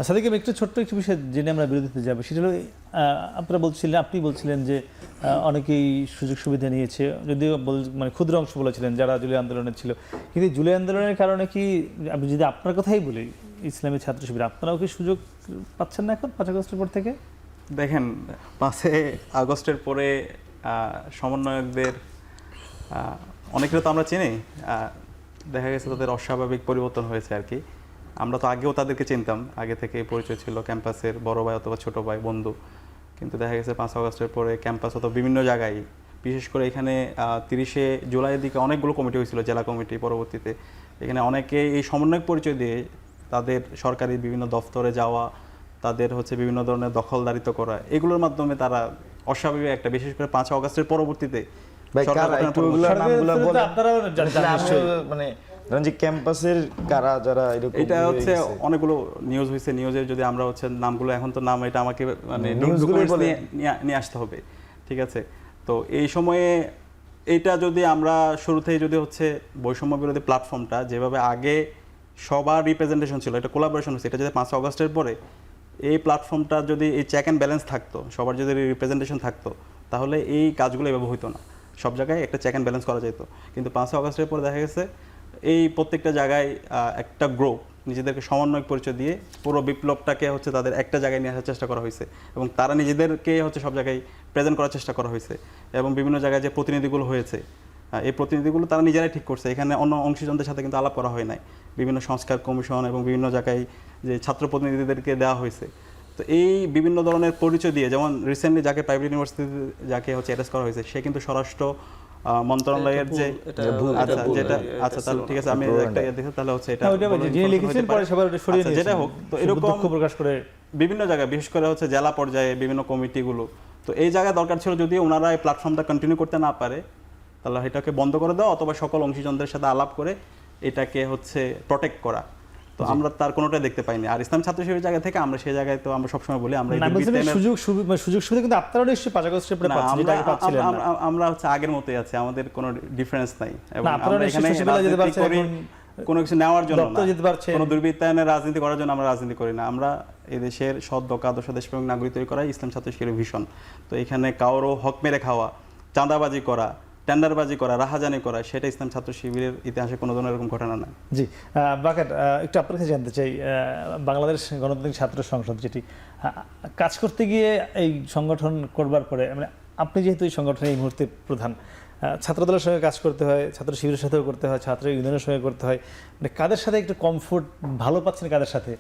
সাদিক, আমি একটু ছোট্ট একটু বিষয় জেনে আমরা বিরতিতে যাবো। সেটা হলো আপনি বলছিলেন যে অনেকেই সুযোগ সুবিধা নিয়েছে, যদিও মানে ক্ষুদ্র অংশ বলেছিলেন যারা জুলাই আন্দোলনে ছিল। কিন্তু জুলাই আন্দোলনের কারণে কি, আমি যদি আপনার কথাই বলি, ইসলামী ছাত্র শিবির আপনারাও কি সুযোগ পাচ্ছেন না এখন 5 আগস্টের পর থেকে? দেখেন, 5 আগস্টের পরে সমন্বয়কদের অনেকের তো আমরা চিনি, দেখা গেছে তাদের অস্বাভাবিক পরিবর্তন হয়েছে আর কি। আমরা তো আগেও তাদেরকে চিনতাম, আগে থেকে পরিচয় ছিল ক্যাম্পাসের বড় ভাই অথবা ছোট ভাই, বন্ধু। কিন্তু দেখা গেছে 5 আগস্টের পরে ক্যাম্পাস অথবা বিভিন্ন জায়গায়, বিশেষ করে এখানে 30শে জুলাইয়ের দিকে অনেকগুলো কমিটি হয়েছিল, জেলা কমিটি। পরবর্তীতে এখানে অনেকে এই সমন্বয়ক পরিচয় দিয়ে তাদের সরকারি বিভিন্ন দফতরে যাওয়া, তাদের হচ্ছে বিভিন্ন ধরনের দখলদারিত্ব করা, এগুলোর মাধ্যমে তারা অস্বাভাবিক একটা, বিশেষ করে 5 আগস্টের পরবর্তীতে মানে ক্যাম্পাসের কারা যারা এরকম, এটা হচ্ছে অনেকগুলো নিউজ হয়েছে। নিউজের যদি আমরা হচ্ছে নামগুলো, এখন তো নাম এটা আমাকে মানে নিয়ে আসতে হবে, ঠিক আছে? তো এই সময়ে এইটা যদি আমরা শুরুতেই যদি হচ্ছে বৈষম্য বিরোধী প্ল্যাটফর্মটা যেভাবে আগে সবার রিপ্রেজেন্টেশন ছিল, এটা কোলাবোরেশন হচ্ছে, এটা যদি 5 আগস্টের পরে এই প্ল্যাটফর্মটা যদি এই চেক অ্যান্ড ব্যালেন্স থাকতো, সবার যদি রিপ্রেজেন্টেশন থাকতো, তাহলে এই কাজগুলো এভাবে হইতো না। সব জায়গায় একটা চেক অ্যান্ড ব্যালেন্স করা যেত। কিন্তু 5 আগস্টের পরে দেখা গেছে এই প্রত্যেকটা জায়গায় একটা গ্রুপ নিজেদেরকে সমন্বয়ক পরিচয় দিয়ে পুরো বিপ্লবটাকে হচ্ছে তাদের একটা জায়গায় নিয়ে আসার চেষ্টা করা হয়েছে, এবং তারা নিজেদেরকে হচ্ছে সব জায়গায় প্রেজেন্ট করার চেষ্টা করা হয়েছে। এবং বিভিন্ন জায়গায় যে প্রতিনিধিগুলো হয়েছে, এই প্রতিনিধিগুলো তারা নিজেরাই ঠিক করছে, এখানে অন্য অংশীজনদের সাথে কিন্তু আলাপ করা হয় নাই। বিভিন্ন সংস্কার কমিশন এবং বিভিন্ন জায়গায় যে ছাত্র প্রতিনিধিদেরকে দেওয়া হয়েছে। তো এই বিভিন্ন ধরনের পরিচয় দিয়ে, যেমন রিসেন্টলি যাকে প্রাইভেট ইউনিভার্সিটি যাকে হচ্ছে অ্যারেস্ট করা হয়েছে, সে কিন্তু স্বরাষ্ট্র মন্ত্রণালয়ের যে তাহলে ঠিক আছে, আমি একটা দেখি তাহলে হচ্ছে এটা যেটা হোক। তো এরকম প্রকাশ করে বিভিন্ন জায়গায়, বিশেষ করে হচ্ছে জেলা পর্যায়ে বিভিন্ন কমিটিগুলো, তো এই জায়গায় দরকার ছিল যদি ওনারা এই প্ল্যাটফর্মটা কন্টিনিউ করতে না পারে, তাহলে এটাকে বন্ধ করে দেওয়া, অথবা সকল অংশীজনদের সাথে আলাপ করে এটাকে হচ্ছে প্রোটেক্ট করা। তো আমরা তার কোনোটাই দেখতে পাইনি। আর ইসলাম ছাত্র শিবিরের জায়গা থেকে আমরা সেই জায়গায় তো আমরা সবসময় বলি আমরা সুযোগ সুবিধা কিন্তু আপনারা নিশ্চয়ই 5 আগস্টের পরে পাচ্ছেন, আমরা হচ্ছে আগের মতোই আছি, আমাদের কোনো ডিফারেন্স নাই। এবং আমরা এখানে কোনো কিছু নেওয়ার জন্য না, কোনো দুর্বৃত্তায়নের রাজনীতি করার জন্য আমরা রাজনীতি করি না। আমরা এই দেশের সৎ আদর্শ দেশপ্রেমিক নাগরিক তৈরি করাই ইসলাম ছাত্র শিবিরের ভীষণ। তো এখানে কারো হক মেরে খাওয়া, চাঁদাবাজি করা, টেন্ডারবাজি করা, রাহাজানি করা, সেটা ইসলাম ছাত্র শিবিরের ইতিহাসে কোনো ধরনের এরকম ঘটনা নাই। জি বাকেট, একটু আপনার কাছে জানতে চাই, বাংলাদেশ গণতান্ত্রিক ছাত্র সংসদ যেটি কাজ করতে গিয়ে এই সংগঠন করবার পরে, মানে আপনি যেহেতু এই সংগঠনের এই মুহূর্তে প্রধান, ছাত্রদলের সঙ্গে কাজ করতে হয়, ছাত্র শিবিরের সাথেও করতে হয়, ছাত্র ইউনিয়নের সঙ্গে করতে হয়, মানে কাদের সাথে একটু কমফোর্ট ভালো পাচ্ছেন, কাদের সাথে